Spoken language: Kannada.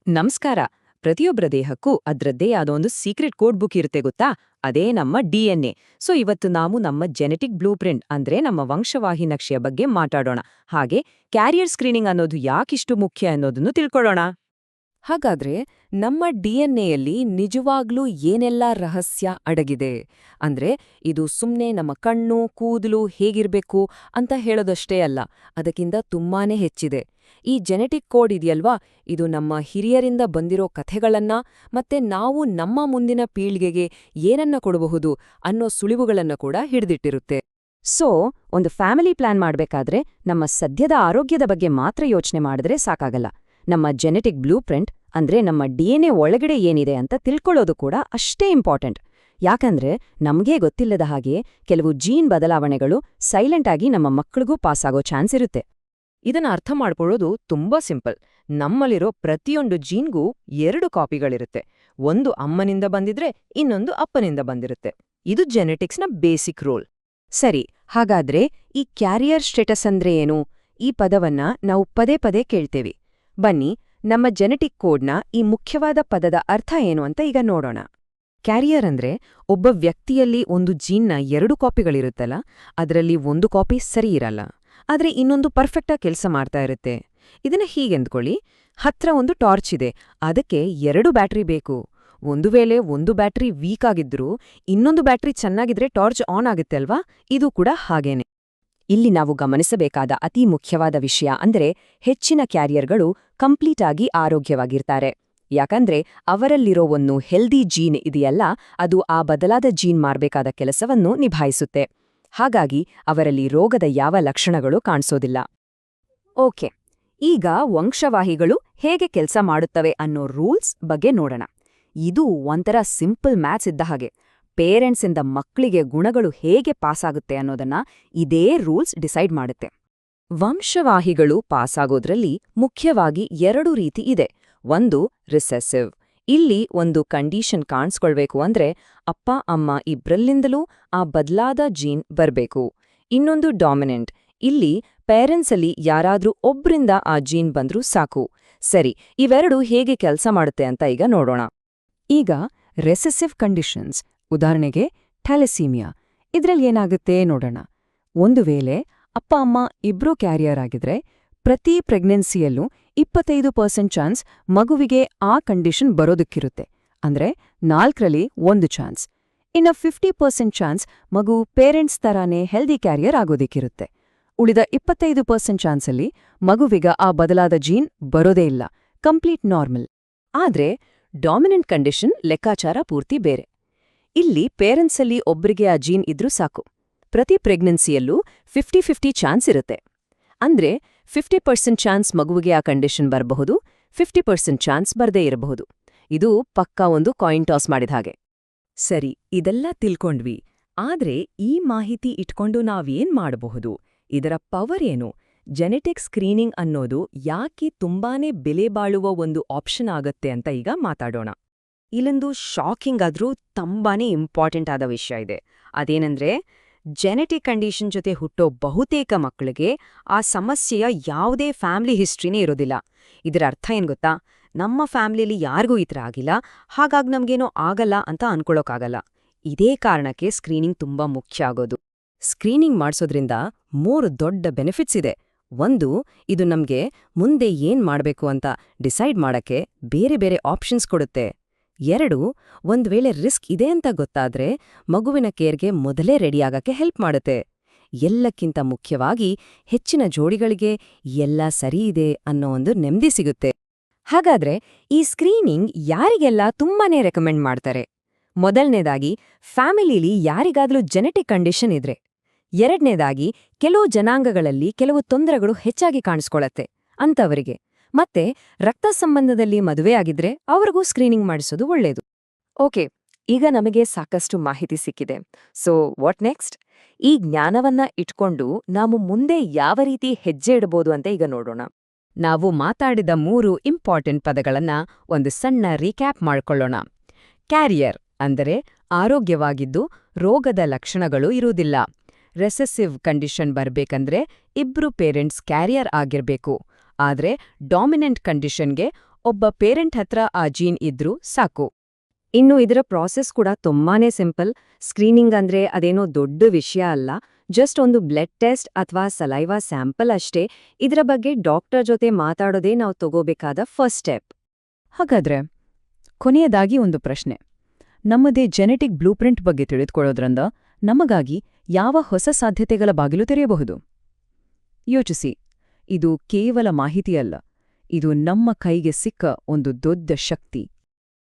ನಮಸ್ಕಾರ. ಪ್ರತಿಯೊಬ್ಬರ ದೇಹಕ್ಕೂ ಅದ್ರದ್ದೇ ಆದ ಒಂದು ಸೀಕ್ರೆಟ್ ಕೋಡ್ ಬುಕ್ ಇರುತ್ತೆ ಗೊತ್ತಾ? ಅದೇ ನಮ್ಮ ಡಿಎನ್ಎ. ಇವತ್ತು ನಾವು ನಮ್ಮ ಜೆನೆಟಿಕ್ ಬ್ಲೂ ಪ್ರಿಂಟ್ ಅಂದ್ರೆ ನಮ್ಮ ವಂಶವಾಹಿ ನಕ್ಷೆಯ ಬಗ್ಗೆ ಮಾತಾಡೋಣ. ಹಾಗೆ ಕ್ಯಾರಿಯರ್ ಸ್ಕ್ರೀನಿಂಗ್ ಅನ್ನೋದು ಯಾಕಿಷ್ಟು ಮುಖ್ಯ ಅನ್ನೋದನ್ನು ತಿಳ್ಕೊಳ್ಳೋಣ. ಹಾಗಾದ್ರೆ ನಮ್ಮ ಡಿಎನ್ಎಯಲ್ಲಿ ನಿಜವಾಗ್ಲೂ ಏನೆಲ್ಲಾ ರಹಸ್ಯ ಅಡಗಿದೆ ಅಂದ್ರೆ ಇದು ಸುಮ್ನೆ ನಮ್ಮ ಕಣ್ಣು ಕೂದಲು ಹೇಗಿರ್ಬೇಕು ಅಂತ ಹೇಳೋದಷ್ಟೇ ಅಲ್ಲ, ಅದಕ್ಕಿಂತ ತುಂಬಾನೇ ಹೆಚ್ಚಿದೆ. ಈ ಜೆನೆಟಿಕ್ ಕೋಡ್ ಇದೆಯಲ್ವಾ, ಇದು ನಮ್ಮ ಹಿರಿಯರಿಂದ ಬಂದಿರೋ ಕಥೆಗಳನ್ನ ಮತ್ತೆ ನಾವು ನಮ್ಮ ಮುಂದಿನ ಪೀಳಿಗೆಗೆ ಏನನ್ನ ಕೊಡಬಹುದು ಅನ್ನೋ ಸುಳಿವುಗಳನ್ನ ಕೂಡ ಹಿಡಿದಿಟ್ಟಿರುತ್ತೆ. ಒಂದು ಫ್ಯಾಮಿಲಿ ಪ್ಲಾನ್ ಮಾಡ್ಬೇಕಾದ್ರೆ ನಮ್ಮ ಸದ್ಯದ ಆರೋಗ್ಯದ ಬಗ್ಗೆ ಮಾತ್ರ ಯೋಚನೆ ಮಾಡಿದ್ರೆ ಸಾಕಾಗಲ್ಲ. ನಮ್ಮ ಜೆನೆಟಿಕ್ ಬ್ಲೂ ಪ್ರಿಂಟ್ ಅಂದ್ರೆ ನಮ್ಮ ಡಿಎನ್ಎ ಒಳಗಡೆ ಏನಿದೆ ಅಂತ ತಿಳ್ಕೊಳ್ಳೋದು ಕೂಡ ಅಷ್ಟೇ ಇಂಪಾರ್ಟೆಂಟ್. ಯಾಕಂದ್ರೆ ನಮ್ಗೇ ಗೊತ್ತಿಲ್ಲದ ಹಾಗೆ ಕೆಲವು ಜೀನ್ ಬದಲಾವಣೆಗಳು ಸೈಲೆಂಟ್ ಆಗಿ ನಮ್ಮ ಮಕ್ಕಳಿಗೂ ಪಾಸಾಗೋ ಚಾನ್ಸ್ ಇರುತ್ತೆ. ಇದನ್ನ ಅರ್ಥ ಮಾಡ್ಕೊಳ್ಳೋದು ತುಂಬಾ ಸಿಂಪಲ್. ನಮ್ಮಲ್ಲಿರೋ ಪ್ರತಿಯೊಂದು ಜೀನ್ಗೂ 2 ಕಾಪಿಗಳಿರುತ್ತೆ. ಒಂದು ಅಮ್ಮನಿಂದ ಬಂದಿದ್ರೆ ಇನ್ನೊಂದು ಅಪ್ಪನಿಂದ ಬಂದಿರುತ್ತೆ. ಇದು ಜೆನೆಟಿಕ್ಸ್ನ ಬೇಸಿಕ್ ರೂಲ್. ಸರಿ, ಹಾಗಾದ್ರೆ ಈ ಕ್ಯಾರಿಯರ್ ಸ್ಟೇಟಸ್ ಅಂದ್ರೆ ಏನು? ಈ ಪದವನ್ನ ನಾವು ಪದೇ ಪದೇ ಕೇಳ್ತೇವೆ. ಬನ್ನಿ, ನಮ್ಮ ಜೆನೆಟಿಕ್ ಕೋಡ್ನ ಈ ಮುಖ್ಯವಾದ ಪದದ ಅರ್ಥ ಏನು ಅಂತ ಈಗ ನೋಡೋಣ. ಕ್ಯಾರಿಯರ್ ಅಂದ್ರೆ ಒಬ್ಬ ವ್ಯಕ್ತಿಯಲ್ಲಿ ಒಂದು ಜೀನ್ನ 2 ಕಾಪಿಗಳಿರುತ್ತಲ್ಲ, ಅದರಲ್ಲಿ ಒಂದು ಕಾಪಿ ಸರಿ ಇರಲ್ಲ, ಆದ್ರೆ ಇನ್ನೊಂದು ಪರ್ಫೆಕ್ಟಾಗಿ ಕೆಲಸ ಮಾಡ್ತಾ ಇರುತ್ತೆ. ಇದನ್ನ ಹೀಗೆಂದ್ಕೊಳ್ಳಿ, ಹತ್ರ ಒಂದು ಟಾರ್ಚ್ ಇದೆ, ಅದಕ್ಕೆ 2 ಬ್ಯಾಟ್ರಿ ಬೇಕು. ಒಂದು ವೇಳೆ ಒಂದು ಬ್ಯಾಟ್ರಿ ವೀಕ್ ಆಗಿದ್ರೂ ಇನ್ನೊಂದು ಬ್ಯಾಟ್ರಿ ಚೆನ್ನಾಗಿದ್ರೆ ಟಾರ್ಚ್ ಆನ್ ಆಗುತ್ತೆ ಅಲ್ವಾ? ಇದು ಕೂಡ ಹಾಗೇನೆ. ಇಲ್ಲಿ ನಾವು ಗಮನಿಸಬೇಕಾದ ಅತಿ ಮುಖ್ಯವಾದ ವಿಷಯ ಅಂದ್ರೆ ಹೆಚ್ಚಿನ ಕ್ಯಾರಿಯರ್ಗಳು ಕಂಪ್ಲೀಟ್ ಆಗಿ ಆರೋಗ್ಯವಾಗಿರ್ತಾರೆ. ಯಾಕಂದ್ರೆ ಅವರಲ್ಲಿರೋ ಒಂದು ಹೆಲ್ದಿ ಜೀನ್ ಇದೆಯಲ್ಲ, ಅದು ಆ ಬದಲಾದ ಜೀನ್ ಮಾಡ್ಬೇಕಾದ ಕೆಲಸವನ್ನು ನಿಭಾಯಿಸುತ್ತೆ. ಹಾಗಾಗಿ ಅವರಲ್ಲಿ ರೋಗದ ಯಾವ ಲಕ್ಷಣಗಳು ಕಾಣಿಸೋದಿಲ್ಲ. ಓಕೆ, ಈಗ ವಂಶವಾಹಿಗಳು ಹೇಗೆ ಕೆಲಸ ಮಾಡುತ್ತವೆ ಅನ್ನೋ ರೂಲ್ಸ್ ಬಗ್ಗೆ ನೋಡೋಣ. ಇದು ಒಂಥರ ಸಿಂಪಲ್ ಮ್ಯಾಥ್ಸ್ ಇದ್ದ ಹಾಗೆ. ಪೇರೆಂಟ್ಸಿಂದ ಮಕ್ಕಳಿಗೆ ಗುಣಗಳು ಹೇಗೆ ಪಾಸಾಗುತ್ತೆ ಅನ್ನೋದನ್ನ ಇದೇ ರೂಲ್ಸ್ ಡಿಸೈಡ್ ಮಾಡುತ್ತೆ. ವಂಶವಾಹಿಗಳು ಪಾಸಾಗೋದ್ರಲ್ಲಿ ಮುಖ್ಯವಾಗಿ 2 ರೀತಿ ಇದೆ. ಒಂದು ರಿಸೆಸಿವ್. ಇಲ್ಲಿ ಒಂದು ಕಂಡೀಷನ್ ಕಾಣಿಸ್ಕೊಳ್ಬೇಕು ಅಂದ್ರೆ ಅಪ್ಪ ಅಮ್ಮ ಇಬ್ರಲ್ಲಿಂದಲೂ ಆ ಬದಲಾದ ಜೀನ್ ಬರ್ಬೇಕು. ಇನ್ನೊಂದು ಡಾಮಿನೆಂಟ್. ಇಲ್ಲಿ ಪೇರೆಂಟ್ಸಲ್ಲಿ ಯಾರಾದ್ರೂ ಒಬ್ರಿಂದ ಆ ಜೀನ್ ಬಂದ್ರೂ ಸಾಕು. ಸರಿ, ಇವೆರಡು ಹೇಗೆ ಕೆಲಸ ಮಾಡುತ್ತೆ ಅಂತ ಈಗ ನೋಡೋಣ. ಈಗ ರೆಸೆಸಿವ್ ಕಂಡೀಷನ್ಸ್, ಉದಾಹರಣೆಗೆ ಥ್ಯಾಲಸೀಮಿಯಾ, ಇದ್ರಲ್ಲಿ ಏನಾಗುತ್ತೆ ನೋಡೋಣ. ಒಂದು ವೇಳೆ ಅಪ್ಪ ಅಮ್ಮ ಇಬ್ರೂ ಕ್ಯಾರಿಯರ್ ಆಗಿದ್ರೆ ಪ್ರತಿ ಪ್ರೆಗ್ನೆನ್ಸಿಯಲ್ಲೂ 25% ಚಾನ್ಸ್ ಮಗುವಿಗೆ ಆ ಕಂಡೀಷನ್ ಬರೋದಕ್ಕಿರುತ್ತೆ. ಅಂದ್ರೆ 4ರಲ್ಲಿ 1 ಚಾನ್ಸ್. ಇನ್ನು 50% ಚಾನ್ಸ್ ಮಗು ಪೇರೆಂಟ್ಸ್ ತರಾನೇ ಹೆಲ್ದಿ ಕ್ಯಾರಿಯರ್ ಆಗೋದಿಕ್ಕಿರುತ್ತೆ. ಉಳಿದ 25% ಚಾನ್ಸಲ್ಲಿ ಮಗುವಿಗ ಆ ಬದಲಾದ ಜೀನ್ ಬರೋದೇ ಇಲ್ಲ, ಕಂಪ್ಲೀಟ್ ನಾರ್ಮಲ್. ಆದ್ರೆ ಡಾಮಿನೆಂಟ್ ಕಂಡೀಷನ್ ಲೆಕ್ಕಾಚಾರ ಪೂರ್ತಿ ಬೇರೆ. ಇಲ್ಲಿ ಪೇರೆಂಟ್ಸಲ್ಲಿ ಒಬ್ರಿಗೆ ಆ ಜೀನ್ ಇದ್ರೂ ಸಾಕು. ಪ್ರತಿ ಪ್ರೆಗ್ನೆನ್ಸಿಯಲ್ಲೂ 50-50 ಚಾನ್ಸ್ ಇರುತ್ತೆ. ಅಂದ್ರೆ 50% ಚಾನ್ಸ್ ಮಗುವಿಗೆ ಆ ಕಂಡೀಷನ್ ಬರಬಹುದು, 50% ಚಾನ್ಸ್ ಬರ್ದೇ ಇರಬಹುದು. ಇದು ಪಕ್ಕಾ ಒಂದು ಕಾಯಿನ್ ಟಾಸ್ ಮಾಡಿದ ಹಾಗೆ. ಸರಿ, ಇದೆಲ್ಲ ತಿಳ್ಕೊಂಡ್ವಿ. ಆದ್ರೆ ಈ ಮಾಹಿತಿ ಇಟ್ಕೊಂಡು ನಾವೇನ್ ಮಾಡಬಹುದು? ಇದರ ಪವರ್ ಏನು? ಜೆನೆಟಿಕ್ ಸ್ಕ್ರೀನಿಂಗ್ ಅನ್ನೋದು ಯಾಕೆ ತುಂಬಾನೇ ಬೆಲೆ ಬಾಳುವ ಒಂದು ಆಪ್ಷನ್ ಆಗತ್ತೆ ಅಂತ ಈಗ ಮಾತಾಡೋಣ. ಇಲ್ಲೊಂದು ಶಾಕಿಂಗ್ ಆದ್ರೂ ತುಂಬಾನೇ ಇಂಪಾರ್ಟೆಂಟ್ ಆದ ವಿಷಯ ಇದೆ. ಅದೇನಂದ್ರೆ ಜೆನೆಟಿಕ್ ಕಂಡೀಷನ್ ಜೊತೆ ಹುಟ್ಟೋ ಬಹುತೇಕ ಮಕ್ಕಳಿಗೆ ಆ ಸಮಸ್ಯೆಯ ಯಾವುದೇ ಫ್ಯಾಮಿಲಿ ಹಿಸ್ಟ್ರಿನೇ ಇರೋದಿಲ್ಲ. ಇದರ ಅರ್ಥ ಏನ್ ಗೊತ್ತಾ? ನಮ್ಮ ಫ್ಯಾಮಿಲಿಯಲ್ಲಿ ಯಾರಿಗೂ ಈ ಥರ ಆಗಿಲ್ಲ, ಹಾಗಾಗಿ ನಮ್ಗೇನೋ ಆಗಲ್ಲ ಅಂತ ಅನ್ಕೊಳ್ಳೋಕ್ಕಾಗಲ್ಲ. ಇದೇ ಕಾರಣಕ್ಕೆ ಸ್ಕ್ರೀನಿಂಗ್ ತುಂಬಾ ಮುಖ್ಯ ಆಗೋದು. ಸ್ಕ್ರೀನಿಂಗ್ ಮಾಡ್ಸೋದ್ರಿಂದ 3 ದೊಡ್ಡ ಬೆನಿಫಿಟ್ಸ್ ಇದೆ. ಒಂದು, ಇದು ನಮ್ಗೆ ಮುಂದೆ ಏನ್ ಮಾಡ್ಬೇಕು ಅಂತ ಡಿಸೈಡ್ ಮಾಡಕ್ಕೆ ಬೇರೆ ಬೇರೆ ಆಪ್ಷನ್ಸ್ ಕೊಡುತ್ತೆ. 2, ಒಂದ್ ವೇಳೆ ರಿಸ್ಕ್ ಇದೆ ಅಂತ ಗೊತ್ತಾದ್ರೆ ಮಗುವಿನ ಕೇರ್ಗೆ ಮೊದಲೇ ರೆಡಿಯಾಗಕ್ಕೆ ಹೆಲ್ಪ್ ಮಾಡುತ್ತೆ. ಎಲ್ಲಕ್ಕಿಂತ ಮುಖ್ಯವಾಗಿ ಹೆಚ್ಚಿನ ಜೋಡಿಗಳಿಗೆ ಎಲ್ಲ ಸರಿ ಇದೆ ಅನ್ನೋ ಒಂದು ನೆಮ್ಮದಿ ಸಿಗುತ್ತೆ. ಹಾಗಾದ್ರೆ ಈ ಸ್ಕ್ರೀನಿಂಗ್ ಯಾರಿಗೆಲ್ಲ ತುಂಬಾನೇ ರೆಕಮೆಂಡ್ ಮಾಡ್ತಾರೆ? ಮೊದಲನೇದಾಗಿ, ಫ್ಯಾಮಿಲಿಲಿ ಯಾರಿಗಾದ್ರೂ ಜೆನೆಟಿಕ್ ಕಂಡೀಷನ್ ಇದ್ರೆ. ಎರಡನೇದಾಗಿ, ಕೆಲವು ಜನಾಂಗಗಳಲ್ಲಿ ಕೆಲವು ತೊಂದರೆಗಳು ಹೆಚ್ಚಾಗಿ ಕಾಣಿಸ್ಕೊಳತ್ತೆ ಅಂತವರಿಗೆ. ಮತ್ತೆ ರಕ್ತ ಸಂಬಂಧದಲ್ಲಿ ಮದುವೆಯಾಗಿದ್ರೆ ಅವ್ರಿಗೂ ಸ್ಕ್ರೀನಿಂಗ್ ಮಾಡಿಸೋದು ಒಳ್ಳೇದು. ಓಕೆ, ಈಗ ನಮಗೆ ಸಾಕಷ್ಟು ಮಾಹಿತಿ ಸಿಕ್ಕಿದೆ. What next? ಈ ಜ್ಞಾನವನ್ನ ಇಟ್ಕೊಂಡು ನಾವು ಮುಂದೆ ಯಾವ ರೀತಿ ಹೆಜ್ಜೆ ಇಡಬಹುದು ಅಂತ ಈಗ ನೋಡೋಣ. ನಾವು ಮಾತಾಡಿದ 3 ಇಂಪಾರ್ಟೆಂಟ್ ಪದಗಳನ್ನ ಒಂದು ಸಣ್ಣ ರೀಕ್ಯಾಪ್ ಮಾಡ್ಕೊಳ್ಳೋಣ. ಕ್ಯಾರಿಯರ್ ಅಂದರೆ ಆರೋಗ್ಯವಾಗಿದ್ದು ರೋಗದ ಲಕ್ಷಣಗಳು ಇರುವುದಿಲ್ಲ. ರೆಸೆಸಿವ್ ಕಂಡೀಷನ್ ಬರ್ಬೇಕಂದ್ರೆ ಇಬ್ರು ಪೇರೆಂಟ್ಸ್ ಕ್ಯಾರಿಯರ್ ಆಗಿರ್ಬೇಕು. ಆದ್ರೆ ಡಾಮಿನೆಂಟ್ ಕಂಡೀಷನ್ಗೆ ಒಬ್ಬ ಪೇರೆಂಟ್ ಹತ್ರ ಆ ಜೀನ್ ಇದ್ರೂ ಸಾಕು. ಇನ್ನು ಇದರ ಪ್ರಾಸೆಸ್ ಕೂಡ ತುಂಬಾನೇ ಸಿಂಪಲ್. ಸ್ಕ್ರೀನಿಂಗ್ ಅಂದ್ರೆ ಅದೇನೋ ದೊಡ್ಡ ವಿಷಯ ಅಲ್ಲ, ಜಸ್ಟ್ ಒಂದು ಬ್ಲಡ್ ಟೆಸ್ಟ್ ಅಥವಾ ಸಲೈವಾ ಸ್ಯಾಂಪಲ್ ಅಷ್ಟೇ. ಇದರ ಬಗ್ಗೆ ಡಾಕ್ಟರ್ ಜೊತೆ ಮಾತಾಡೋದೇ ನಾವು ತಗೋಬೇಕಾದ ಫಸ್ಟ್ ಸ್ಟೆಪ್. ಹಾಗಾದ್ರೆ ಕೊನೆಯದಾಗಿ ಒಂದು ಪ್ರಶ್ನೆ. ನಮ್ಮದೇ ಜೆನೆಟಿಕ್ ಬ್ಲೂಪ್ರಿಂಟ್ ಬಗ್ಗೆ ತಿಳಿದುಕೊಳ್ಳೋದ್ರಿಂದ ನಮಗಾಗಿ ಯಾವ ಹೊಸ ಸಾಧ್ಯತೆಗಳ ಬಾಗಿಲು ತೆರೆಯಬಹುದು? ಯೋಚಿಸಿ, ಇದು ಕೇವಲ ಮಾಹಿತಿಯಲ್ಲ, ಇದು ನಮ್ಮ ಕೈಗೆ ಸಿಕ್ಕ ಒಂದು ದೊಡ್ಡ ಶಕ್ತಿ.